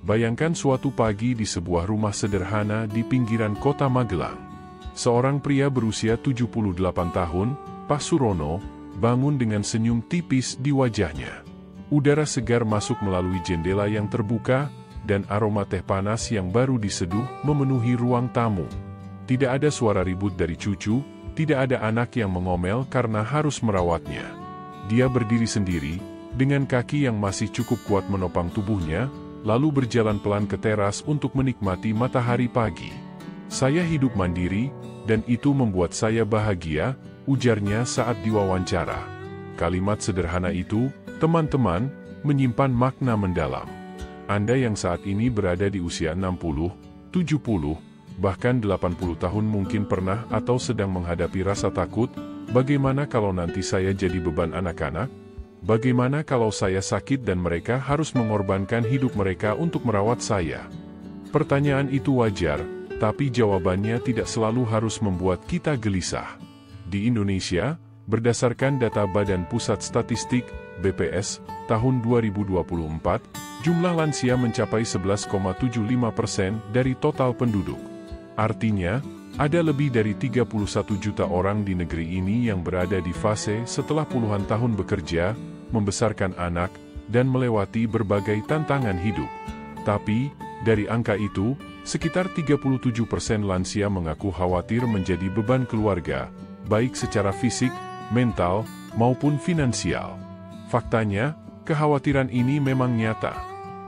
Bayangkan suatu pagi di sebuah rumah sederhana di pinggiran kota Magelang. Seorang pria berusia 78 tahun, Pak Surono, bangun dengan senyum tipis di wajahnya. Udara segar masuk melalui jendela yang terbuka, dan aroma teh panas yang baru diseduh memenuhi ruang tamu. Tidak ada suara ribut dari cucu, tidak ada anak yang mengomel karena harus merawatnya. Dia berdiri sendiri, dengan kaki yang masih cukup kuat menopang tubuhnya, lalu berjalan pelan ke teras untuk menikmati matahari pagi. "Saya hidup mandiri, dan itu membuat saya bahagia," ujarnya saat diwawancara. Kalimat sederhana itu, teman-teman, menyimpan makna mendalam. Anda yang saat ini berada di usia 60, 70, bahkan 80 tahun mungkin pernah atau sedang menghadapi rasa takut, bagaimana kalau nanti saya jadi beban anak-anak? Bagaimana kalau saya sakit dan mereka harus mengorbankan hidup mereka untuk merawat saya? Pertanyaan itu wajar, tapi jawabannya tidak selalu harus membuat kita gelisah. Di Indonesia, berdasarkan data Badan Pusat Statistik, BPS, tahun 2024, jumlah lansia mencapai 11,75% dari total penduduk. Artinya, ada lebih dari 31 juta orang di negeri ini yang berada di fase setelah puluhan tahun bekerja, membesarkan anak, dan melewati berbagai tantangan hidup. Tapi, dari angka itu, sekitar 37% lansia mengaku khawatir menjadi beban keluarga, baik secara fisik, mental, maupun finansial. Faktanya, kekhawatiran ini memang nyata.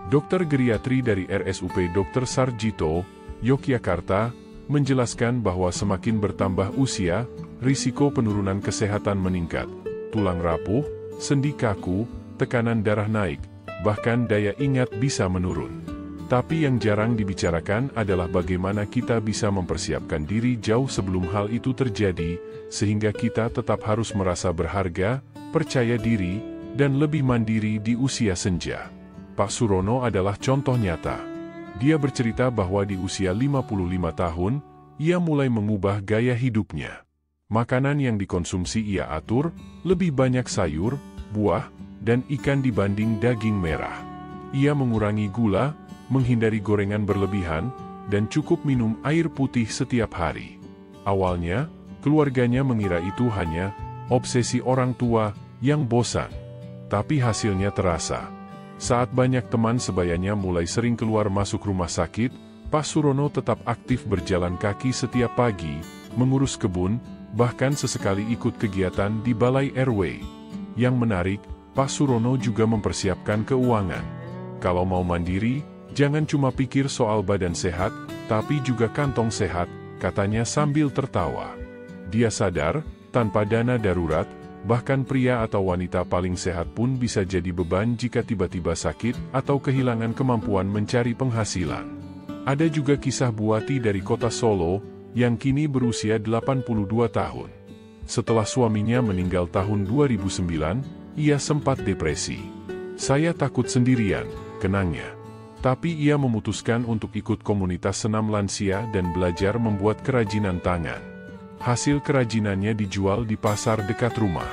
Dokter geriatri dari RSUP Dr. Sarjito, Yogyakarta, menjelaskan bahwa semakin bertambah usia, risiko penurunan kesehatan meningkat. Tulang rapuh, sendi kaku, tekanan darah naik, bahkan daya ingat bisa menurun. Tapi yang jarang dibicarakan adalah bagaimana kita bisa mempersiapkan diri jauh sebelum hal itu terjadi, sehingga kita tetap harus merasa berharga, percaya diri, dan lebih mandiri di usia senja. Pak Surono adalah contoh nyata. Dia bercerita bahwa di usia 55 tahun, ia mulai mengubah gaya hidupnya. Makanan yang dikonsumsi ia atur, lebih banyak sayur, buah, dan ikan dibanding daging merah. Ia mengurangi gula, menghindari gorengan berlebihan, dan cukup minum air putih setiap hari. Awalnya, keluarganya mengira itu hanya obsesi orang tua yang bosan. Tapi hasilnya terasa. Saat banyak teman sebayanya mulai sering keluar masuk rumah sakit, Pak Surono tetap aktif berjalan kaki setiap pagi, mengurus kebun, bahkan sesekali ikut kegiatan di balai RW. Yang menarik, Pak Surono juga mempersiapkan keuangan. Kalau mau mandiri, jangan cuma pikir soal badan sehat, tapi juga kantong sehat, katanya sambil tertawa. Dia sadar, tanpa dana darurat, bahkan pria atau wanita paling sehat pun bisa jadi beban jika tiba-tiba sakit atau kehilangan kemampuan mencari penghasilan. Ada juga kisah Buati dari kota Solo, yang kini berusia 82 tahun. Setelah suaminya meninggal tahun 2009, ia sempat depresi. "Saya takut sendirian," kenangnya. Tapi ia memutuskan untuk ikut komunitas senam lansia dan belajar membuat kerajinan tangan. Hasil kerajinannya dijual di pasar dekat rumah.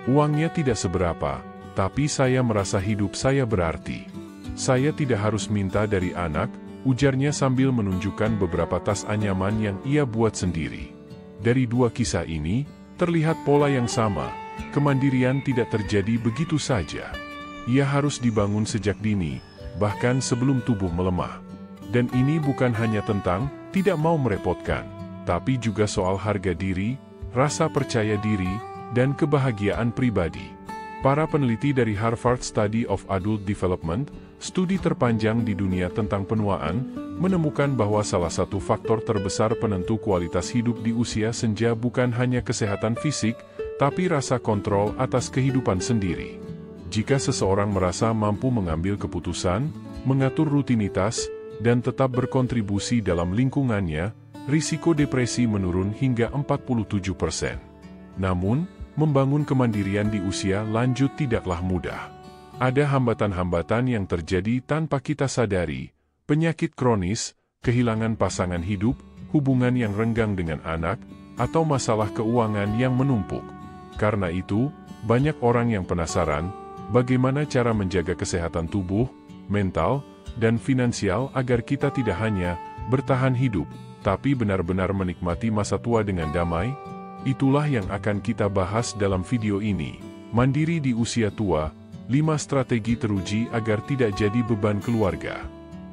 "Uangnya tidak seberapa, tapi saya merasa hidup saya berarti. Saya tidak harus minta dari anak," ujarnya sambil menunjukkan beberapa tas anyaman yang ia buat sendiri. Dari dua kisah ini, terlihat pola yang sama. Kemandirian tidak terjadi begitu saja. Ia harus dibangun sejak dini, bahkan sebelum tubuh melemah. Dan ini bukan hanya tentang tidak mau merepotkan, tapi juga soal harga diri, rasa percaya diri, dan kebahagiaan pribadi. Para peneliti dari Harvard Study of Adult Development, studi terpanjang di dunia tentang penuaan, menemukan bahwa salah satu faktor terbesar penentu kualitas hidup di usia senja bukan hanya kesehatan fisik, tapi rasa kontrol atas kehidupan sendiri. Jika seseorang merasa mampu mengambil keputusan, mengatur rutinitas, dan tetap berkontribusi dalam lingkungannya, risiko depresi menurun hingga 47%. Namun, membangun kemandirian di usia lanjut tidaklah mudah. Ada hambatan-hambatan yang terjadi tanpa kita sadari, penyakit kronis, kehilangan pasangan hidup, hubungan yang renggang dengan anak, atau masalah keuangan yang menumpuk. Karena itu, banyak orang yang penasaran, bagaimana cara menjaga kesehatan tubuh, mental, dan finansial agar kita tidak hanya bertahan hidup, tapi benar-benar menikmati masa tua dengan damai? Itulah yang akan kita bahas dalam video ini. Mandiri di usia tua, 5 strategi teruji agar tidak jadi beban keluarga.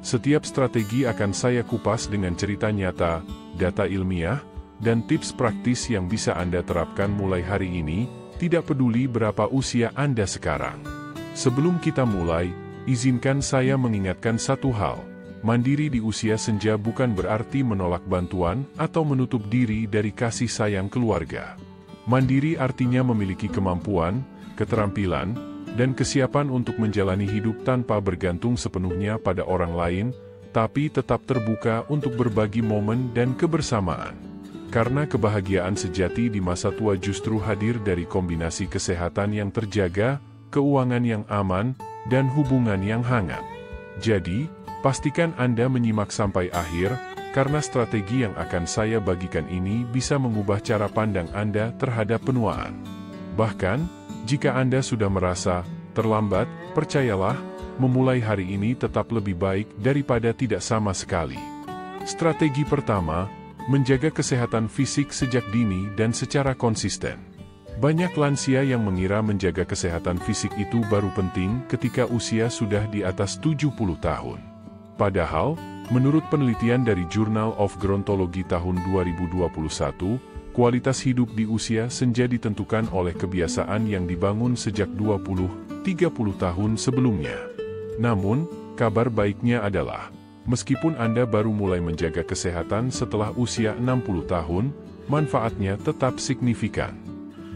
Setiap strategi akan saya kupas dengan cerita nyata, data ilmiah, dan tips praktis yang bisa Anda terapkan mulai hari ini, tidak peduli berapa usia Anda sekarang. Sebelum kita mulai, izinkan saya mengingatkan satu hal. Mandiri di usia senja bukan berarti menolak bantuan atau menutup diri dari kasih sayang keluarga. Mandiri artinya memiliki kemampuan, keterampilan, dan kesiapan untuk menjalani hidup tanpa bergantung sepenuhnya pada orang lain, tapi tetap terbuka untuk berbagi momen dan kebersamaan. Karena kebahagiaan sejati di masa tua justru hadir dari kombinasi kesehatan yang terjaga, keuangan yang aman, dan hubungan yang hangat. Jadi, pastikan Anda menyimak sampai akhir, karena strategi yang akan saya bagikan ini bisa mengubah cara pandang Anda terhadap penuaan. Bahkan, jika Anda sudah merasa terlambat, percayalah, memulai hari ini tetap lebih baik daripada tidak sama sekali. Strategi pertama, menjaga kesehatan fisik sejak dini dan secara konsisten. Banyak lansia yang mengira menjaga kesehatan fisik itu baru penting ketika usia sudah di atas 70 tahun. Padahal, menurut penelitian dari Journal of Gerontology tahun 2021, kualitas hidup di usia senja ditentukan oleh kebiasaan yang dibangun sejak 20-30 tahun sebelumnya. Namun, kabar baiknya adalah, meskipun Anda baru mulai menjaga kesehatan setelah usia 60 tahun, manfaatnya tetap signifikan.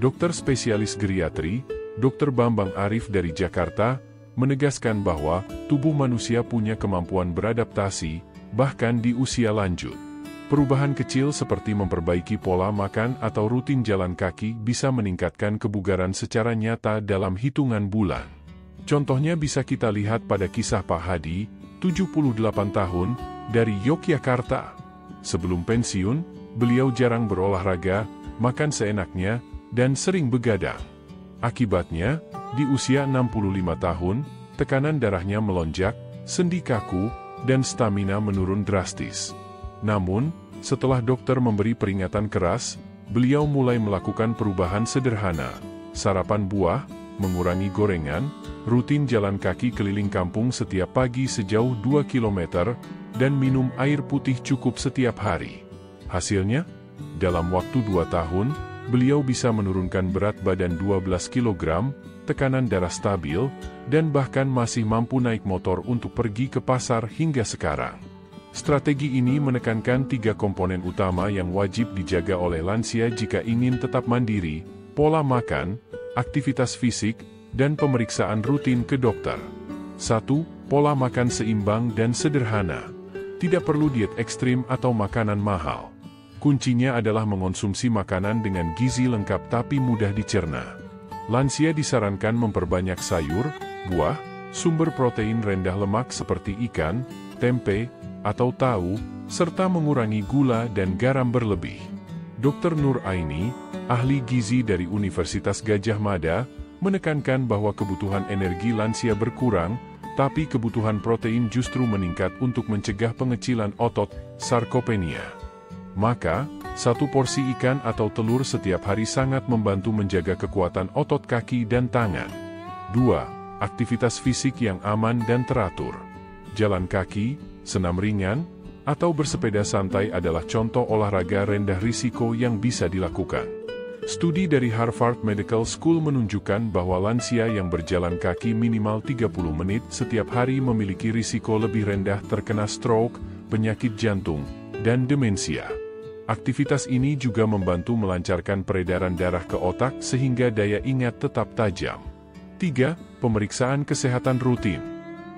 Dokter spesialis geriatri, Dr. Bambang Arif dari Jakarta, menegaskan bahwa tubuh manusia punya kemampuan beradaptasi, bahkan di usia lanjut. Perubahan kecil seperti memperbaiki pola makan atau rutin jalan kaki bisa meningkatkan kebugaran secara nyata dalam hitungan bulan. Contohnya bisa kita lihat pada kisah Pak Hadi, 78 tahun, dari Yogyakarta. Sebelum pensiun, beliau jarang berolahraga, makan seenaknya, dan sering begadang. Akibatnya, di usia 65 tahun, tekanan darahnya melonjak, sendi kaku, dan stamina menurun drastis. Namun, setelah dokter memberi peringatan keras, beliau mulai melakukan perubahan sederhana. Sarapan buah, mengurangi gorengan, rutin jalan kaki keliling kampung setiap pagi sejauh 2 km, dan minum air putih cukup setiap hari. Hasilnya, dalam waktu 2 tahun, beliau bisa menurunkan berat badan 12 kg, tekanan darah stabil, dan bahkan masih mampu naik motor untuk pergi ke pasar hingga sekarang. Strategi ini menekankan 3 komponen utama yang wajib dijaga oleh lansia jika ingin tetap mandiri: pola makan, aktivitas fisik, dan pemeriksaan rutin ke dokter. 1. Pola makan seimbang dan sederhana. Tidak perlu diet ekstrim atau makanan mahal. Kuncinya adalah mengonsumsi makanan dengan gizi lengkap tapi mudah dicerna. Lansia disarankan memperbanyak sayur, buah, sumber protein rendah lemak seperti ikan, tempe, atau tahu, serta mengurangi gula dan garam berlebih. Dr. Nur Aini, ahli gizi dari Universitas Gadjah Mada, menekankan bahwa kebutuhan energi lansia berkurang, tapi kebutuhan protein justru meningkat untuk mencegah pengecilan otot, sarkopenia. Maka, 1 porsi ikan atau telur setiap hari sangat membantu menjaga kekuatan otot kaki dan tangan. 2. Aktivitas fisik yang aman dan teratur. Jalan kaki, senam ringan, atau bersepeda santai adalah contoh olahraga rendah risiko yang bisa dilakukan. Studi dari Harvard Medical School menunjukkan bahwa lansia yang berjalan kaki minimal 30 menit setiap hari memiliki risiko lebih rendah terkena stroke, penyakit jantung, dan demensia. Aktivitas ini juga membantu melancarkan peredaran darah ke otak sehingga daya ingat tetap tajam. 3. Pemeriksaan kesehatan rutin.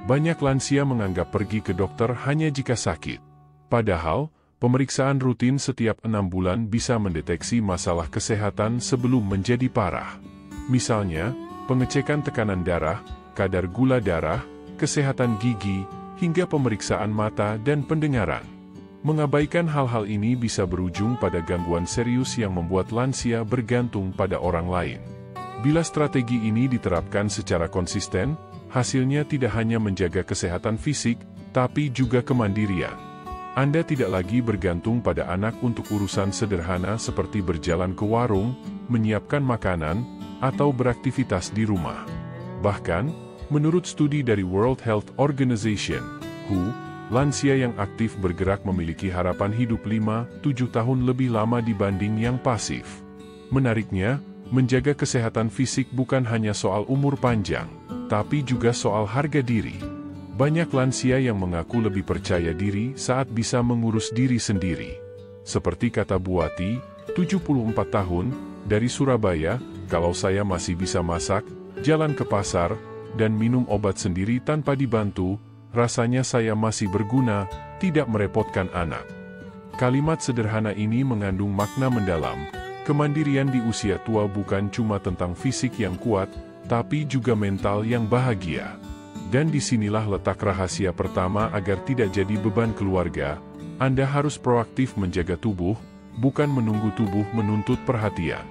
Banyak lansia menganggap pergi ke dokter hanya jika sakit. Padahal, pemeriksaan rutin setiap 6 bulan bisa mendeteksi masalah kesehatan sebelum menjadi parah. Misalnya, pengecekan tekanan darah, kadar gula darah, kesehatan gigi, hingga pemeriksaan mata dan pendengaran. Mengabaikan hal-hal ini bisa berujung pada gangguan serius yang membuat lansia bergantung pada orang lain. Bila strategi ini diterapkan secara konsisten, hasilnya tidak hanya menjaga kesehatan fisik, tapi juga kemandirian. Anda tidak lagi bergantung pada anak untuk urusan sederhana seperti berjalan ke warung, menyiapkan makanan, atau beraktivitas di rumah. Bahkan, menurut studi dari World Health Organization, WHO, lansia yang aktif bergerak memiliki harapan hidup 5-7 tahun lebih lama dibanding yang pasif. Menariknya, menjaga kesehatan fisik bukan hanya soal umur panjang, tapi juga soal harga diri. Banyak lansia yang mengaku lebih percaya diri saat bisa mengurus diri sendiri. Seperti kata Buati, 74 tahun, dari Surabaya, kalau saya masih bisa masak, jalan ke pasar, dan minum obat sendiri tanpa dibantu, rasanya saya masih berguna, tidak merepotkan anak. Kalimat sederhana ini mengandung makna mendalam. Kemandirian di usia tua bukan cuma tentang fisik yang kuat, tapi juga mental yang bahagia. Dan disinilah letak rahasia pertama agar tidak jadi beban keluarga. Anda harus proaktif menjaga tubuh, bukan menunggu tubuh menuntut perhatian.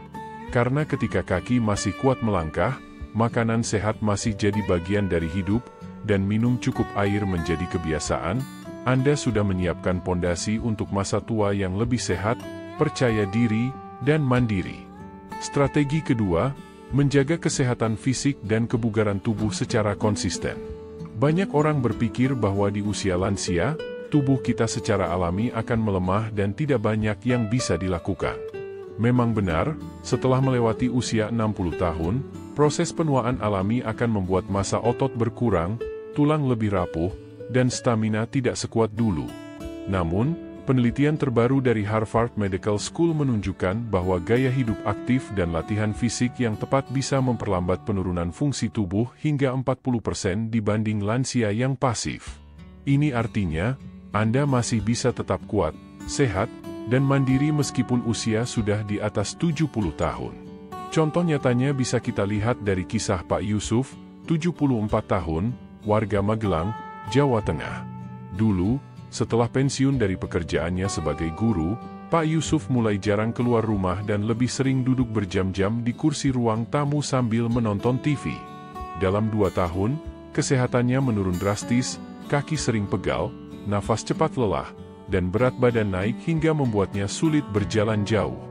Karena ketika kaki masih kuat melangkah, makanan sehat masih jadi bagian dari hidup, dan minum cukup air menjadi kebiasaan, Anda sudah menyiapkan pondasi untuk masa tua yang lebih sehat, percaya diri, dan mandiri. Strategi kedua, menjaga kesehatan fisik dan kebugaran tubuh secara konsisten. Banyak orang berpikir bahwa di usia lansia, tubuh kita secara alami akan melemah dan tidak banyak yang bisa dilakukan. Memang benar, setelah melewati usia 60 tahun, proses penuaan alami akan membuat massa otot berkurang, tulang lebih rapuh, dan stamina tidak sekuat dulu. Namun, penelitian terbaru dari Harvard Medical School menunjukkan bahwa gaya hidup aktif dan latihan fisik yang tepat bisa memperlambat penurunan fungsi tubuh hingga 40% dibanding lansia yang pasif. Ini artinya, Anda masih bisa tetap kuat, sehat, dan mandiri meskipun usia sudah di atas 70 tahun. Contoh nyatanya bisa kita lihat dari kisah Pak Yusuf, 74 tahun, warga Magelang, Jawa Tengah. Dulu, setelah pensiun dari pekerjaannya sebagai guru, Pak Yusuf mulai jarang keluar rumah dan lebih sering duduk berjam-jam di kursi ruang tamu sambil menonton TV. Dalam 2 tahun, kesehatannya menurun drastis, kaki sering pegal, nafas cepat lelah, dan berat badan naik hingga membuatnya sulit berjalan jauh.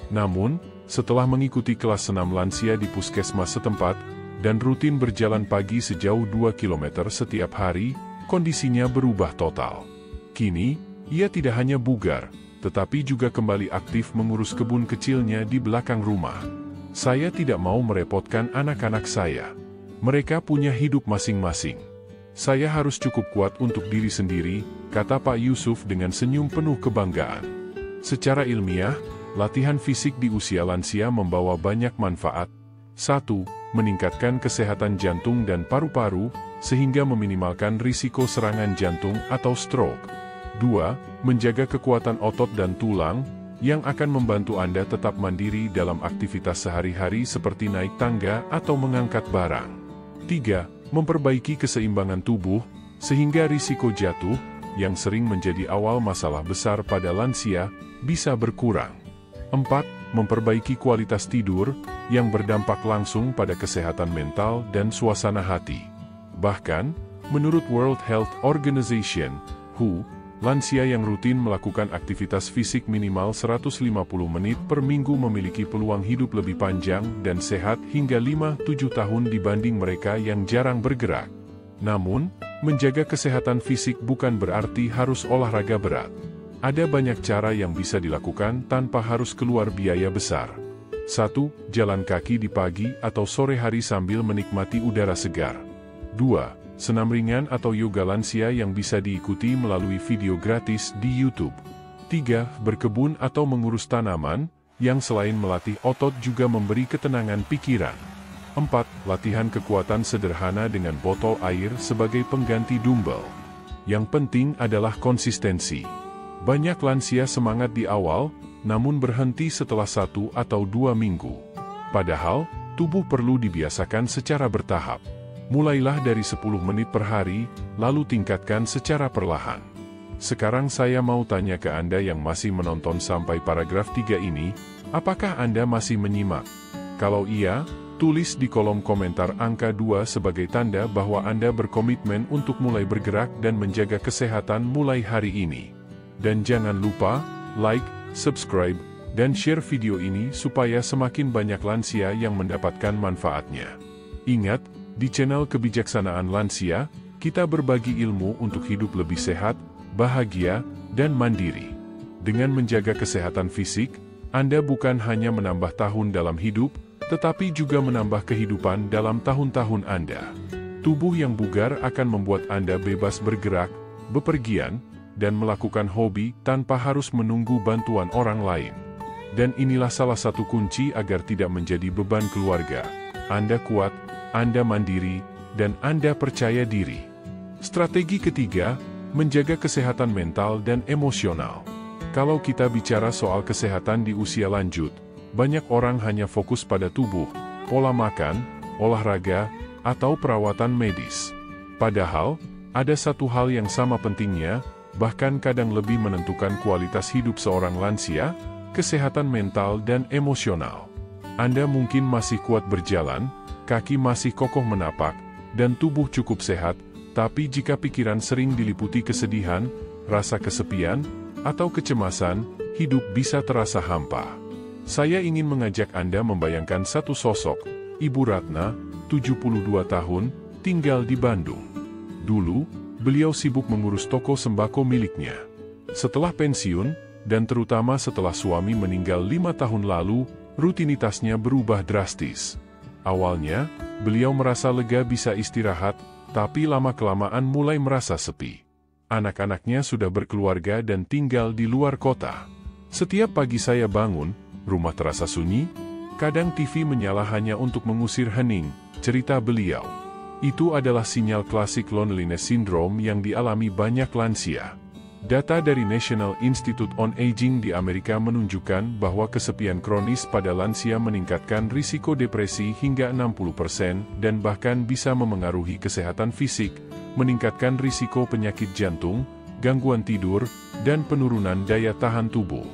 Namun, setelah mengikuti kelas senam lansia di puskesmas setempat, dan rutin berjalan pagi sejauh 2 km setiap hari, kondisinya berubah total. Kini, ia tidak hanya bugar, tetapi juga kembali aktif mengurus kebun kecilnya di belakang rumah. Saya tidak mau merepotkan anak-anak saya. Mereka punya hidup masing-masing. Saya harus cukup kuat untuk diri sendiri, kata Pak Yusuf dengan senyum penuh kebanggaan. Secara ilmiah, latihan fisik di usia lansia membawa banyak manfaat. 1. Meningkatkan kesehatan jantung dan paru-paru, sehingga meminimalkan risiko serangan jantung atau stroke. 2. Menjaga kekuatan otot dan tulang, yang akan membantu Anda tetap mandiri dalam aktivitas sehari-hari seperti naik tangga atau mengangkat barang. 3. Memperbaiki keseimbangan tubuh, sehingga risiko jatuh, yang sering menjadi awal masalah besar pada lansia, bisa berkurang. 4. Memperbaiki kualitas tidur, yang berdampak langsung pada kesehatan mental dan suasana hati. Bahkan, menurut World Health Organization, WHO, lansia yang rutin melakukan aktivitas fisik minimal 150 menit per minggu memiliki peluang hidup lebih panjang dan sehat hingga 5-7 tahun dibanding mereka yang jarang bergerak. Namun, menjaga kesehatan fisik bukan berarti harus olahraga berat. Ada banyak cara yang bisa dilakukan tanpa harus keluar biaya besar. 1. Jalan kaki di pagi atau sore hari sambil menikmati udara segar. 2. Senam ringan atau yoga lansia yang bisa diikuti melalui video gratis di YouTube. 3. Berkebun atau mengurus tanaman, yang selain melatih otot juga memberi ketenangan pikiran. 4. Latihan kekuatan sederhana dengan botol air sebagai pengganti dumbbell. Yang penting adalah konsistensi. Banyak lansia semangat di awal, namun berhenti setelah 1 atau 2 minggu. Padahal, tubuh perlu dibiasakan secara bertahap. Mulailah dari 10 menit per hari, lalu tingkatkan secara perlahan. Sekarang saya mau tanya ke Anda yang masih menonton sampai paragraf 3 ini, apakah Anda masih menyimak? Kalau iya, Tulis di kolom komentar angka 2 sebagai tanda bahwa Anda berkomitmen untuk mulai bergerak dan menjaga kesehatan mulai hari ini. Dan jangan lupa, like, subscribe, dan share video ini supaya semakin banyak lansia yang mendapatkan manfaatnya. Ingat, di channel Kebijaksanaan Lansia, kita berbagi ilmu untuk hidup lebih sehat, bahagia, dan mandiri. Dengan menjaga kesehatan fisik, Anda bukan hanya menambah tahun dalam hidup, tetapi juga menambah kehidupan dalam tahun-tahun Anda. Tubuh yang bugar akan membuat Anda bebas bergerak, bepergian, dan melakukan hobi tanpa harus menunggu bantuan orang lain. Dan inilah salah satu kunci agar tidak menjadi beban keluarga. Anda kuat, Anda mandiri, dan Anda percaya diri. Strategi ketiga, menjaga kesehatan mental dan emosional. Kalau kita bicara soal kesehatan di usia lanjut, banyak orang hanya fokus pada tubuh, pola makan, olahraga, atau perawatan medis. Padahal, ada satu hal yang sama pentingnya, bahkan kadang lebih menentukan kualitas hidup seorang lansia, kesehatan mental dan emosional. Anda mungkin masih kuat berjalan, kaki masih kokoh menapak, dan tubuh cukup sehat, tapi jika pikiran sering diliputi kesedihan, rasa kesepian, atau kecemasan, hidup bisa terasa hampa. Saya ingin mengajak Anda membayangkan satu sosok, Ibu Ratna, 72 tahun, tinggal di Bandung. Dulu, beliau sibuk mengurus toko sembako miliknya. Setelah pensiun, dan terutama setelah suami meninggal 5 tahun lalu, rutinitasnya berubah drastis. Awalnya, beliau merasa lega bisa istirahat, tapi lama-kelamaan mulai merasa sepi. Anak-anaknya sudah berkeluarga dan tinggal di luar kota. Setiap pagi saya bangun, rumah terasa sunyi, kadang TV menyala hanya untuk mengusir hening, cerita beliau. Itu adalah sinyal klasik loneliness syndrome yang dialami banyak lansia. Data dari National Institute on Aging di Amerika menunjukkan bahwa kesepian kronis pada lansia meningkatkan risiko depresi hingga 60% dan bahkan bisa memengaruhi kesehatan fisik, meningkatkan risiko penyakit jantung, gangguan tidur, dan penurunan daya tahan tubuh.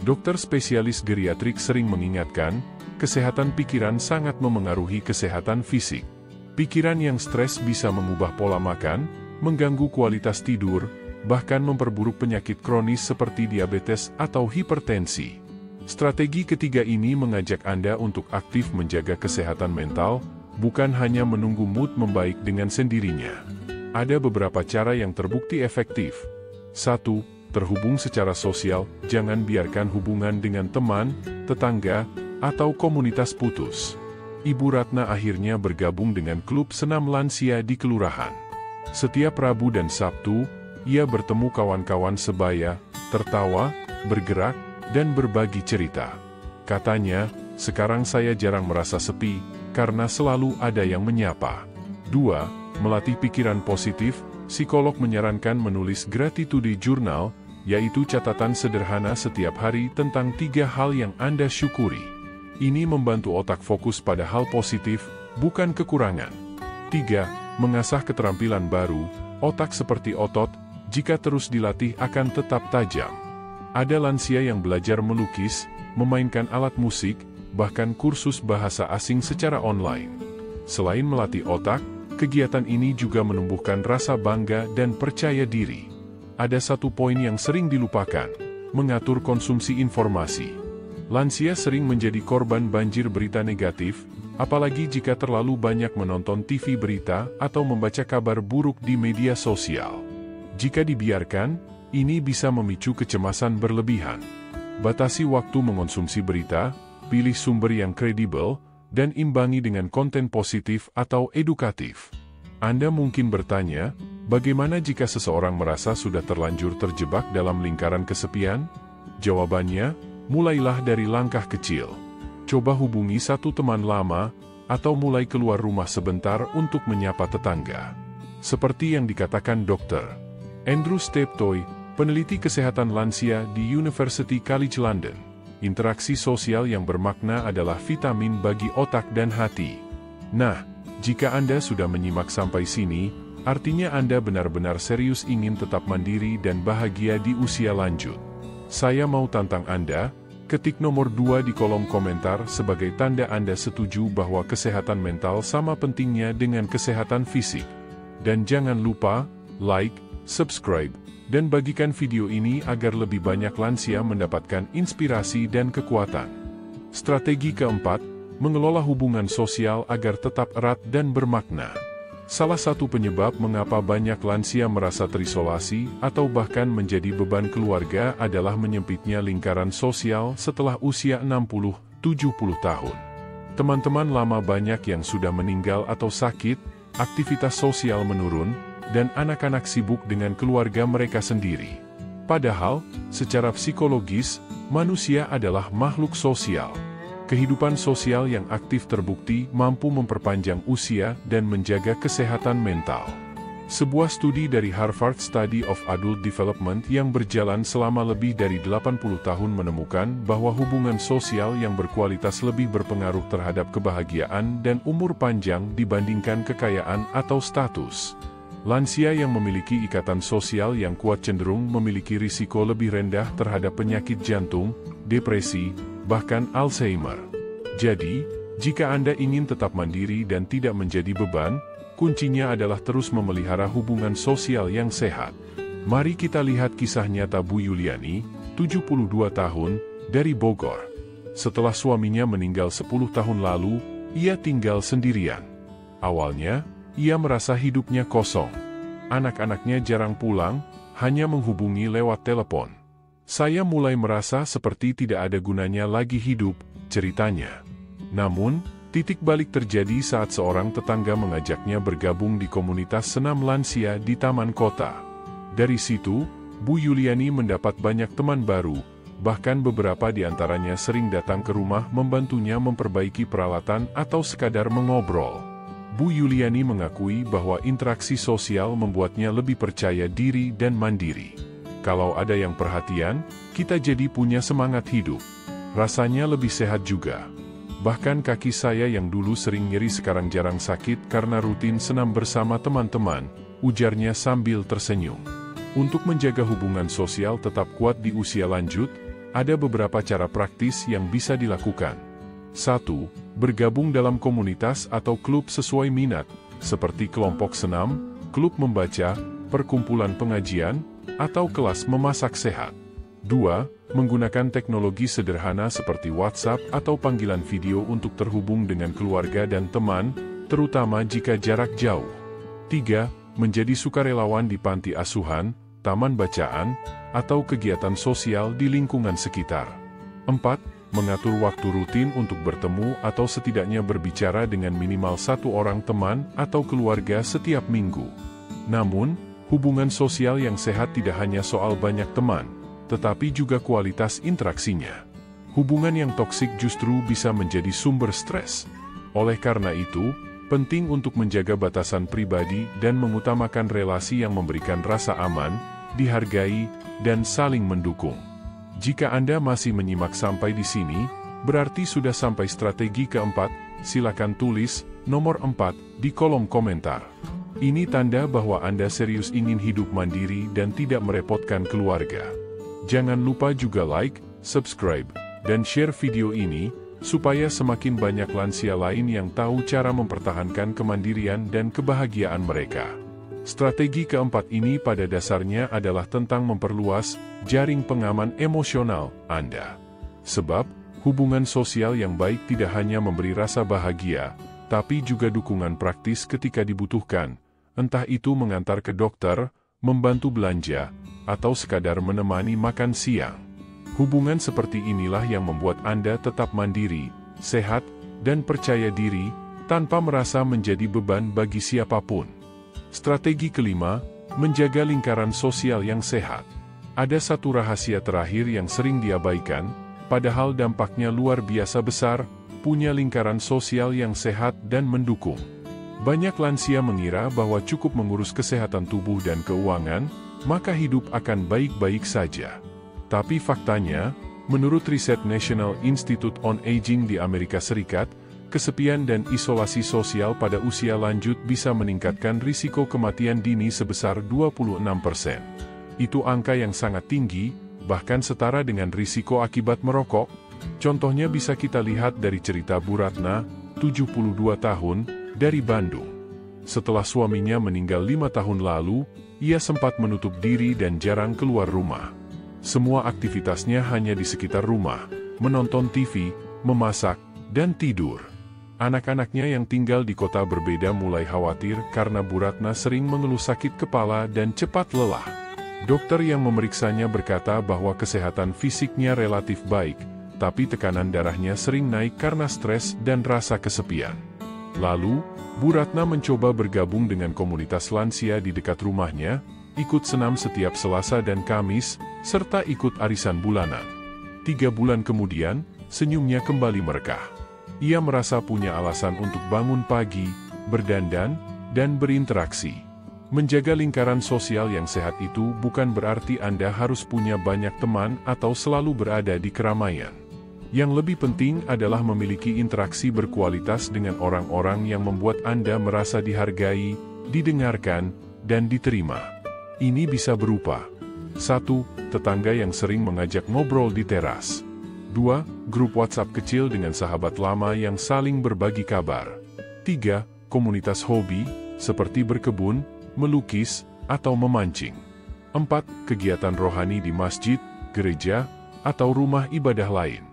Dokter spesialis geriatrik sering mengingatkan, kesehatan pikiran sangat memengaruhi kesehatan fisik. Pikiran yang stres bisa mengubah pola makan, mengganggu kualitas tidur, bahkan memperburuk penyakit kronis seperti diabetes atau hipertensi. Strategi ketiga ini mengajak Anda untuk aktif menjaga kesehatan mental, bukan hanya menunggu mood membaik dengan sendirinya. Ada beberapa cara yang terbukti efektif. 1. Terhubung secara sosial, jangan biarkan hubungan dengan teman, tetangga, atau komunitas putus. Ibu Ratna akhirnya bergabung dengan klub senam lansia di kelurahan. Setiap Rabu dan Sabtu, ia bertemu kawan-kawan sebaya, tertawa, bergerak, dan berbagi cerita. Katanya, sekarang saya jarang merasa sepi, karena selalu ada yang menyapa. 2. Melatih pikiran positif, psikolog menyarankan menulis gratitude journal, yaitu catatan sederhana setiap hari tentang 3 hal yang Anda syukuri. Ini membantu otak fokus pada hal positif, bukan kekurangan. 3. Mengasah keterampilan baru, otak seperti otot, jika terus dilatih akan tetap tajam. Ada lansia yang belajar melukis, memainkan alat musik, bahkan kursus bahasa asing secara online. Selain melatih otak, kegiatan ini juga menumbuhkan rasa bangga dan percaya diri. Ada satu poin yang sering dilupakan, mengatur konsumsi informasi. Lansia sering menjadi korban banjir berita negatif, apalagi jika terlalu banyak menonton TV berita atau membaca kabar buruk di media sosial. Jika dibiarkan, ini bisa memicu kecemasan berlebihan. Batasi waktu mengonsumsi berita, pilih sumber yang kredibel, dan imbangi dengan konten positif atau edukatif. Anda mungkin bertanya, bagaimana jika seseorang merasa sudah terlanjur terjebak dalam lingkaran kesepian? Jawabannya, mulailah dari langkah kecil. Coba hubungi satu teman lama, atau mulai keluar rumah sebentar untuk menyapa tetangga. Seperti yang dikatakan Dr. Andrew Steptoe, peneliti kesehatan lansia di University College London, interaksi sosial yang bermakna adalah vitamin bagi otak dan hati. Nah, jika Anda sudah menyimak sampai sini, artinya Anda benar-benar serius ingin tetap mandiri dan bahagia di usia lanjut. Saya mau tantang Anda, Ketik nomor 2 di kolom komentar sebagai tanda Anda setuju bahwa kesehatan mental sama pentingnya dengan kesehatan fisik. Dan jangan lupa, like, subscribe, dan bagikan video ini agar lebih banyak lansia mendapatkan inspirasi dan kekuatan. Strategi keempat, mengelola hubungan sosial agar tetap erat dan bermakna. Salah satu penyebab mengapa banyak lansia merasa terisolasi atau bahkan menjadi beban keluarga adalah menyempitnya lingkaran sosial setelah usia 60-70 tahun. Teman-teman lama banyak yang sudah meninggal atau sakit, aktivitas sosial menurun, dan anak-anak sibuk dengan keluarga mereka sendiri. Padahal, secara psikologis, manusia adalah makhluk sosial. Kehidupan sosial yang aktif terbukti mampu memperpanjang usia dan menjaga kesehatan mental. Sebuah studi dari Harvard Study of Adult Development yang berjalan selama lebih dari 80 tahun menemukan bahwa hubungan sosial yang berkualitas lebih berpengaruh terhadap kebahagiaan dan umur panjang dibandingkan kekayaan atau status. Lansia yang memiliki ikatan sosial yang kuat cenderung memiliki risiko lebih rendah terhadap penyakit jantung, depresi, bahkan Alzheimer. Jadi, jika Anda ingin tetap mandiri dan tidak menjadi beban, kuncinya adalah terus memelihara hubungan sosial yang sehat. Mari kita lihat kisah nyata Bu Yuliani, 72 tahun, dari Bogor. Setelah suaminya meninggal 10 tahun lalu, ia tinggal sendirian. Awalnya, ia merasa hidupnya kosong. Anak-anaknya jarang pulang, hanya menghubungi lewat telepon. Saya mulai merasa seperti tidak ada gunanya lagi hidup, ceritanya. Namun, titik balik terjadi saat seorang tetangga mengajaknya bergabung di komunitas senam lansia di taman kota. Dari situ, Bu Yuliani mendapat banyak teman baru, bahkan beberapa di antaranya sering datang ke rumah membantunya memperbaiki peralatan atau sekadar mengobrol. Bu Yuliani mengakui bahwa interaksi sosial membuatnya lebih percaya diri dan mandiri. Kalau ada yang perhatian, kita jadi punya semangat hidup. Rasanya lebih sehat juga. Bahkan kaki saya yang dulu sering nyeri sekarang jarang sakit karena rutin senam bersama teman-teman, ujarnya sambil tersenyum. Untuk menjaga hubungan sosial tetap kuat di usia lanjut, ada beberapa cara praktis yang bisa dilakukan. 1. Bergabung dalam komunitas atau klub sesuai minat, seperti kelompok senam, klub membaca, perkumpulan pengajian, atau kelas memasak sehat. 2. Menggunakan teknologi sederhana seperti WhatsApp atau panggilan video untuk terhubung dengan keluarga dan teman, terutama jika jarak jauh. 3. Menjadi sukarelawan di panti asuhan, taman bacaan, atau kegiatan sosial di lingkungan sekitar. 4. Mengatur waktu rutin untuk bertemu atau setidaknya berbicara dengan minimal satu orang teman atau keluarga setiap minggu. Namun, hubungan sosial yang sehat tidak hanya soal banyak teman, tetapi juga kualitas interaksinya. Hubungan yang toksik justru bisa menjadi sumber stres. Oleh karena itu, penting untuk menjaga batasan pribadi dan mengutamakan relasi yang memberikan rasa aman, dihargai, dan saling mendukung. Jika Anda masih menyimak sampai di sini, berarti sudah sampai strategi keempat. Silakan tulis nomor 4 di kolom komentar. Ini tanda bahwa Anda serius ingin hidup mandiri dan tidak merepotkan keluarga. Jangan lupa juga like, subscribe, dan share video ini, supaya semakin banyak lansia lain yang tahu cara mempertahankan kemandirian dan kebahagiaan mereka. Strategi keempat ini pada dasarnya adalah tentang memperluas jaring pengaman emosional Anda. Sebab, hubungan sosial yang baik tidak hanya memberi rasa bahagia, tapi juga dukungan praktis ketika dibutuhkan, entah itu mengantar ke dokter, membantu belanja, atau sekadar menemani makan siang. Hubungan seperti inilah yang membuat Anda tetap mandiri, sehat, dan percaya diri, tanpa merasa menjadi beban bagi siapapun. Strategi kelima, menjaga lingkaran sosial yang sehat. Ada satu rahasia terakhir yang sering diabaikan, padahal dampaknya luar biasa besar, punya lingkaran sosial yang sehat dan mendukung. Banyak lansia mengira bahwa cukup mengurus kesehatan tubuh dan keuangan, maka hidup akan baik-baik saja. Tapi faktanya, menurut riset National Institute on Aging di Amerika Serikat, kesepian dan isolasi sosial pada usia lanjut bisa meningkatkan risiko kematian dini sebesar 26%. Itu angka yang sangat tinggi, bahkan setara dengan risiko akibat merokok. Contohnya bisa kita lihat dari cerita Bu Ratna, 72 tahun, dari Bandung. Setelah suaminya meninggal 5 tahun lalu, ia sempat menutup diri dan jarang keluar rumah. Semua aktivitasnya hanya di sekitar rumah, menonton TV, memasak, dan tidur. Anak-anaknya yang tinggal di kota berbeda mulai khawatir karena Bu Ratna sering mengeluh sakit kepala dan cepat lelah. Dokter yang memeriksanya berkata bahwa kesehatan fisiknya relatif baik, tapi tekanan darahnya sering naik karena stres dan rasa kesepian. Lalu, Bu Ratna mencoba bergabung dengan komunitas lansia di dekat rumahnya, ikut senam setiap Selasa dan Kamis, serta ikut arisan bulanan. 3 bulan kemudian, senyumnya kembali merekah. Ia merasa punya alasan untuk bangun pagi, berdandan, dan berinteraksi. Menjaga lingkaran sosial yang sehat itu bukan berarti Anda harus punya banyak teman atau selalu berada di keramaian. Yang lebih penting adalah memiliki interaksi berkualitas dengan orang-orang yang membuat Anda merasa dihargai, didengarkan, dan diterima. Ini bisa berupa 1. Tetangga yang sering mengajak ngobrol di teras. 2. Grup WhatsApp kecil dengan sahabat lama yang saling berbagi kabar. 3. Komunitas hobi, seperti berkebun, melukis, atau memancing. 4. Kegiatan rohani di masjid, gereja, atau rumah ibadah lain.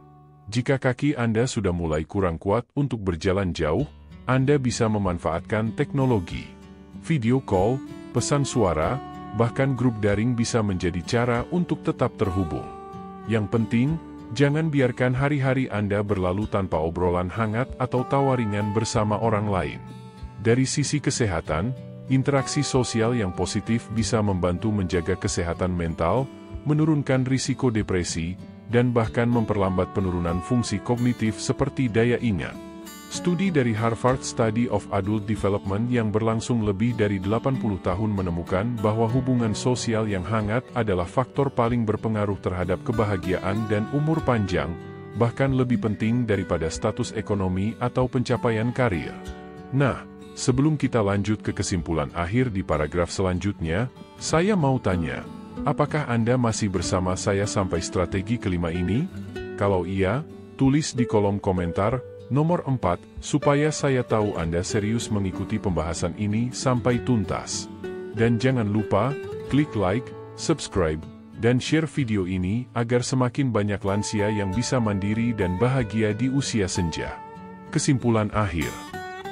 Jika kaki Anda sudah mulai kurang kuat untuk berjalan jauh, Anda bisa memanfaatkan teknologi. Video call, pesan suara, bahkan grup daring bisa menjadi cara untuk tetap terhubung. Yang penting, jangan biarkan hari-hari Anda berlalu tanpa obrolan hangat atau tawa ringan bersama orang lain. Dari sisi kesehatan, interaksi sosial yang positif bisa membantu menjaga kesehatan mental, menurunkan risiko depresi, dan bahkan memperlambat penurunan fungsi kognitif seperti daya ingat. Studi dari Harvard Study of Adult Development yang berlangsung lebih dari 80 tahun menemukan bahwa hubungan sosial yang hangat adalah faktor paling berpengaruh terhadap kebahagiaan dan umur panjang, bahkan lebih penting daripada status ekonomi atau pencapaian karir. Nah, sebelum kita lanjut ke kesimpulan akhir di paragraf selanjutnya, saya mau tanya, apakah Anda masih bersama saya sampai strategi kelima ini? Kalau iya, tulis di kolom komentar nomor 4, supaya saya tahu Anda serius mengikuti pembahasan ini sampai tuntas. Dan jangan lupa, klik like, subscribe, dan share video ini agar semakin banyak lansia yang bisa mandiri dan bahagia di usia senja. Kesimpulan akhir.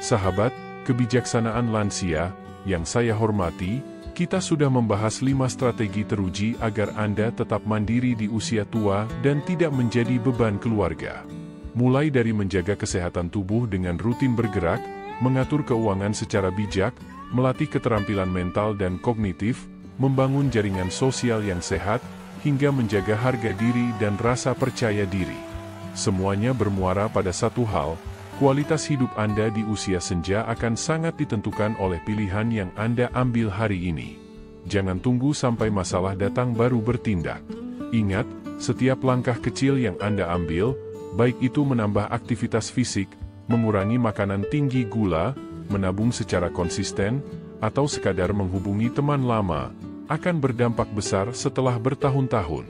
Sahabat, kebijaksanaan lansia, yang saya hormati, kita sudah membahas 5 strategi teruji agar Anda tetap mandiri di usia tua dan tidak menjadi beban keluarga. Mulai dari menjaga kesehatan tubuh dengan rutin bergerak, mengatur keuangan secara bijak, melatih keterampilan mental dan kognitif, membangun jaringan sosial yang sehat, hingga menjaga harga diri dan rasa percaya diri. Semuanya bermuara pada satu hal, kualitas hidup Anda di usia senja akan sangat ditentukan oleh pilihan yang Anda ambil hari ini. Jangan tunggu sampai masalah datang baru bertindak. Ingat, setiap langkah kecil yang Anda ambil, baik itu menambah aktivitas fisik, mengurangi makanan tinggi gula, menabung secara konsisten, atau sekadar menghubungi teman lama, akan berdampak besar setelah bertahun-tahun.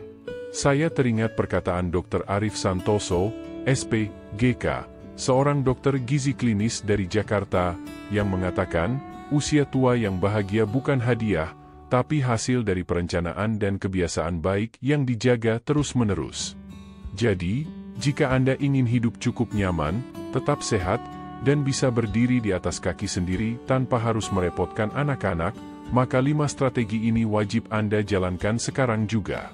Saya teringat perkataan Dr. Arif Santoso, SP.Gk, seorang dokter gizi klinis dari Jakarta, yang mengatakan, usia tua yang bahagia bukan hadiah, tapi hasil dari perencanaan dan kebiasaan baik yang dijaga terus-menerus. Jadi, jika Anda ingin hidup cukup nyaman, tetap sehat, dan bisa berdiri di atas kaki sendiri tanpa harus merepotkan anak-anak, maka 5 strategi ini wajib Anda jalankan sekarang juga.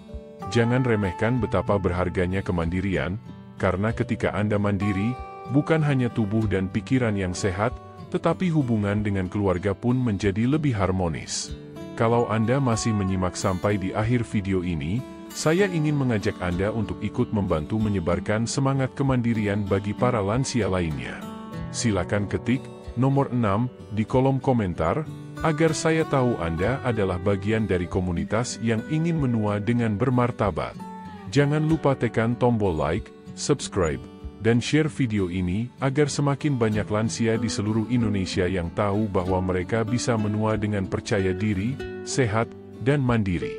Jangan remehkan betapa berharganya kemandirian, karena ketika Anda mandiri, bukan hanya tubuh dan pikiran yang sehat, tetapi hubungan dengan keluarga pun menjadi lebih harmonis. Kalau Anda masih menyimak sampai di akhir video ini, saya ingin mengajak Anda untuk ikut membantu menyebarkan semangat kemandirian bagi para lansia lainnya. Silakan ketik nomor 6 di kolom komentar, agar saya tahu Anda adalah bagian dari komunitas yang ingin menua dengan bermartabat. Jangan lupa tekan tombol like, subscribe, dan share video ini agar semakin banyak lansia di seluruh Indonesia yang tahu bahwa mereka bisa menua dengan percaya diri, sehat, dan mandiri.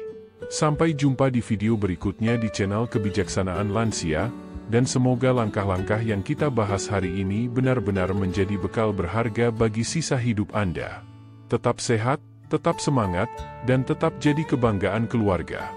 Sampai jumpa di video berikutnya di channel Kebijaksanaan Lansia, dan semoga langkah-langkah yang kita bahas hari ini benar-benar menjadi bekal berharga bagi sisa hidup Anda. Tetap sehat, tetap semangat, dan tetap jadi kebanggaan keluarga.